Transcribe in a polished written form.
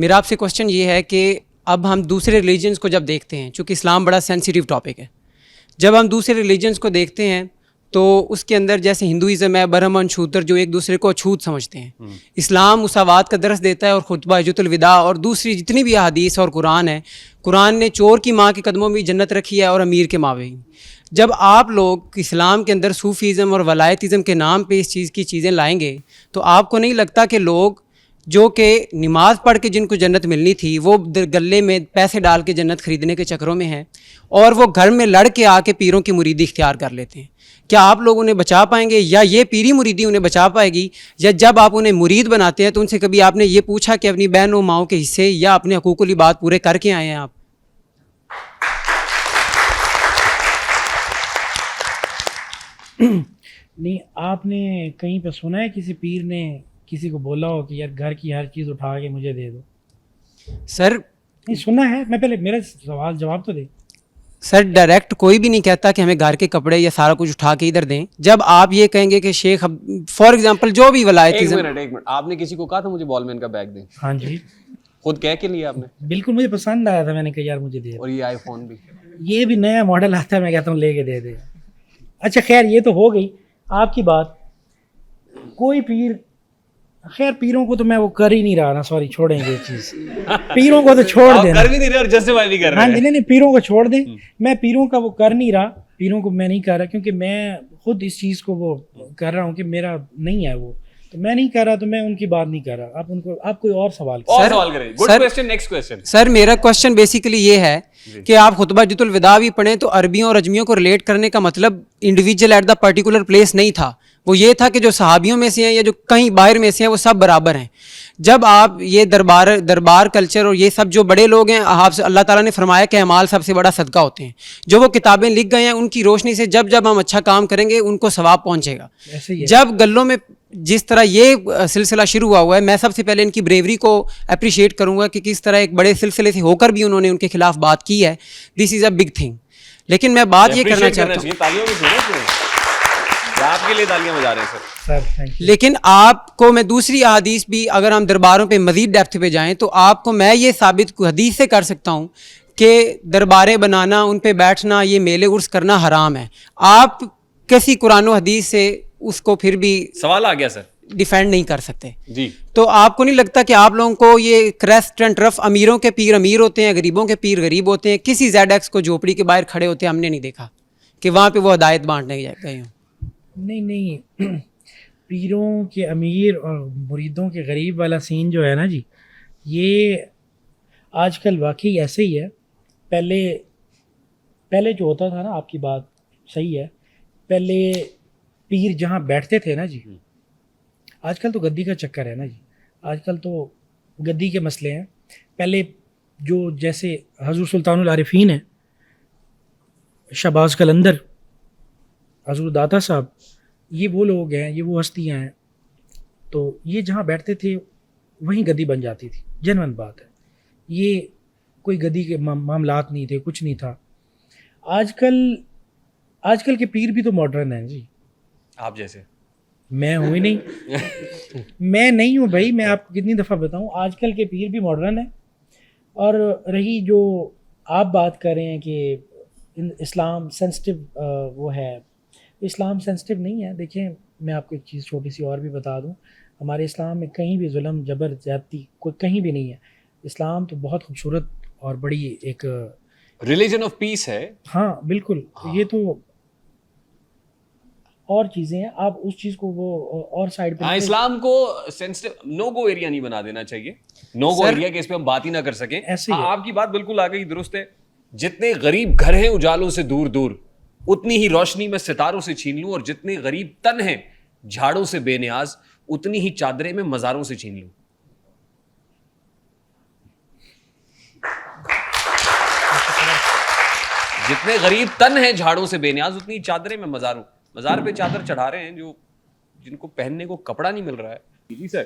میرا آپ سے کوشچن یہ ہے کہ اب ہم دوسرے ریلیجنس کو جب دیکھتے ہیں، چونکہ اسلام بڑا سینسیٹیو ٹاپک ہے، جب ہم دوسرے ریلیجنس کو دیکھتے ہیں تو اس کے اندر جیسے ہندوازم ہے، برہمن شودر، جو ایک دوسرے کو اچھوت سمجھتے ہیں، اسلام مساوات کا درس دیتا ہے، اور خطبہ حجۃ الوداع اور دوسری جتنی بھی احادیث اور قرآن ہے، قرآن نے چور کی ماں کے قدموں میں جنت رکھی ہے اور امیر کے ماں بھی۔ جب آپ لوگ اسلام کے اندر صوفیزم اور ولایتزم کے نام پہ اس چیز کی چیزیں لائیں گے تو آپ کو نہیں لگتا کہ لوگ جو کہ نماز پڑھ کے جن کو جنت ملنی تھی وہ گلے میں پیسے ڈال کے جنت خریدنے کے چکروں میں ہیں، اور وہ گھر میں لڑ کے آ کے پیروں کی مریدی اختیار کر لیتے ہیں؟ کیا آپ لوگ انہیں بچا پائیں گے، یا یہ پیری مریدی انہیں بچا پائے گی؟ یا جب آپ انہیں مرید بناتے ہیں تو ان سے کبھی آپ نے یہ پوچھا کہ اپنی بہن و ماؤں کے حصے یا اپنے حقوق العباد پورے کر کے آئے ہیں آپ؟ نہیں، آپ نے کہیں پہ سنا ہے کسی پیر نے کسی کو بولا ہو کہ یار گھر کی ہر چیز اٹھا کے مجھے دے دو؟ سر نہیں سنا ہے؟ میں پہلے میرا سوال جواب تو دے۔ سر ڈائریکٹ کوئی بھی نہیں کہتا کہ ہمیں گھر کے کپڑے یا سارا کچھ اٹھا کے ادھر دیں۔ جب آپ یہ کہیں گے کہ شیخ فار ایگزامپل جو بھی ولایتزم، ایک منٹ، آپ نے کسی کو کہا تھا مجھے بال مین کا بیگ دیں؟ ہاں جی، خود کہہ کے لیا آپ نے؟ بالکل مجھے پسند آیا تھا، میں نے کہا یار مجھے دے۔ اور یہ آئی فون بھی، یہ بھی نیا ماڈل آتا ہے، میں کہتا ہوں لے کے دے دے۔ اچھا خیر، یہ تو ہو گئی آپ کی بات۔ کوئی پیر، خیر پیروں کو تو میں وہ کر ہی نہیں رہا نا، سوری چھوڑیں گے یہ چیز، پیروں کو تو چھوڑ دیں، کر بھی نہیں رہے اور جسٹیفائی بھی کر رہے ہاں ہیں۔ جی، نہیں پیروں کو چھوڑ دیں، میں پیروں کا وہ کر نہیں رہا، پیروں کو میں نہیں کر رہا، کیونکہ میں خود اس چیز کو وہ کر رہا ہوں کہ میرا نہیں ہے وہ، تو میں نہیں کر رہا، تو میں ان کی بات نہیں کر رہا۔ آپ ان کو، آپ کوئی اور سوال کریں۔ Good question, next question. Sir میرا کوشچن بیسیکلی یہ ہے کہ آپ خطبہ حجۃ الوداع بھی پڑھیں تو عربیوں اور اجمیوں کو ریلیٹ کرنے کا مطلب individual at the particular place نہیں تھا، وہ یہ تھا کہ جو صحابیوں میں سے ہیں یا جو کہیں باہر میں سے ہیں وہ سب برابر ہیں۔ جب آپ یہ دربار کلچر اور یہ سب جو بڑے لوگ ہیں، آپ سے اللہ تعالیٰ نے فرمایا کہ اعمال سب سے بڑا صدقہ ہوتے ہیں، جو وہ کتابیں لکھ گئے ہیں ان کی روشنی سے جب ہم اچھا کام کریں گے ان کو ثواب پہنچے گا۔ جب گلوں میں جس طرح یہ سلسلہ شروع ہوا ہے، میں سب سے پہلے ان کی بریوری کو اپریشیٹ کروں گا کہ کس طرح ایک بڑے سلسلے سے ہو کر بھی انہوں نے ان کے خلاف بات کی ہے۔ دس از اے بگ تھنگ۔ لیکن میں بات یہ کرنا چاہتا ہوں، تالیوں بھی سنیں، آپ کے لیے تالیاں بجا رہے ہیں سر۔ لیکن آپ کو میں دوسری احادیث بھی، اگر ہم درباروں پہ مزید ڈیپتھ پہ جائیں تو آپ کو میں یہ ثابت حدیث سے کر سکتا ہوں کہ درباریں بنانا، ان پہ بیٹھنا، یہ میلے عرس کرنا حرام ہے۔ آپ کسی قرآن و حدیث سے اس کو پھر بھی سوال آ گیا سر، ڈیفینڈ نہیں کر سکتے جی۔ تو آپ کو نہیں لگتا کہ آپ لوگوں کو یہ کریسٹ اینڈ رف، امیروں کے پیر امیر ہوتے ہیں، غریبوں کے پیر غریب ہوتے ہیں؟ کسی زیڈ ایکس کو جھوپڑی کے باہر کھڑے ہوتے ہم نے نہیں دیکھا کہ وہاں پہ وہ ہدایت بانٹنے گئے ہوں۔ نہیں پیروں کے امیر اور مریدوں کے غریب والا سین جو ہے نا جی، یہ آج کل واقعی ایسے ہی ہے۔ پہلے جو ہوتا تھا نا، آپ کی بات صحیح ہے، پہلے پیر جہاں بیٹھتے تھے نا جی، آج کل تو گدی کا چکر ہے نا جی، آج کل تو گدی کے مسئلے ہیں۔ پہلے جو جیسے حضور سلطان العارفین ہیں، شہباز قلندر، حضور داتا صاحب، یہ وہ لوگ ہیں، یہ وہ ہستیاں ہیں، تو یہ جہاں بیٹھتے تھے وہیں گدی بن جاتی تھی، جنون بات ہے۔ یہ کوئی گدی کے معاملات نہیں تھے، کچھ نہیں تھا۔ آج کل کے پیر بھی تو ماڈرن ہیں جی، آپ جیسے۔ میں ہوں ہی نہیں، میں نہیں ہوں بھائی، میں آپ کو کتنی دفعہ بتاؤں، آج کل کے پیر بھی ماڈرن ہیں۔ اور رہی جو آپ بات کر رہے ہیں کہ اسلام سینسٹیو وہ ہے، اسلام سینسٹیو نہیں ہے۔ دیکھیں میں آپ کو ایک چیز چھوٹی سی اور بھی بتا دوں، ہمارے اسلام میں کہیں بھی ظلم، جبر، زیادتی کوئی کہیں بھی نہیں ہے۔ اسلام تو بہت خوبصورت اور بڑی ایک ریلیجن آف پیس ہے۔ ہاں بالکل، یہ تو اور چیزیں ہیں، آپ اس چیز کو وہ اور سائڈ پہ، اسلام کو سینسٹیو نو گو ایریا نہیں بنا دینا چاہیے، نو گو ایریا کہ اس پہ ہم بات ہی نہ کر سکیں۔ آپ کی بات بالکل آ گئی، درست ہے۔ جتنے غریب گھر ہیں اجالوں سے دور دور، اتنی ہی روشنی میں ستاروں سے چھین لوں، اور جتنے غریب تن ہیں جھاڑوں سے بے نیاز، اتنی ہی چادریں میں مزاروں سے چھین لوں۔ جتنے غریب تن ہیں جھاڑوں سے بے نیاز، اتنی چادریں میں مزار پہ چادر چڑھا رہے ہیں جو جن کو پہننے کو کپڑا نہیں مل رہا ہے۔ جی سر۔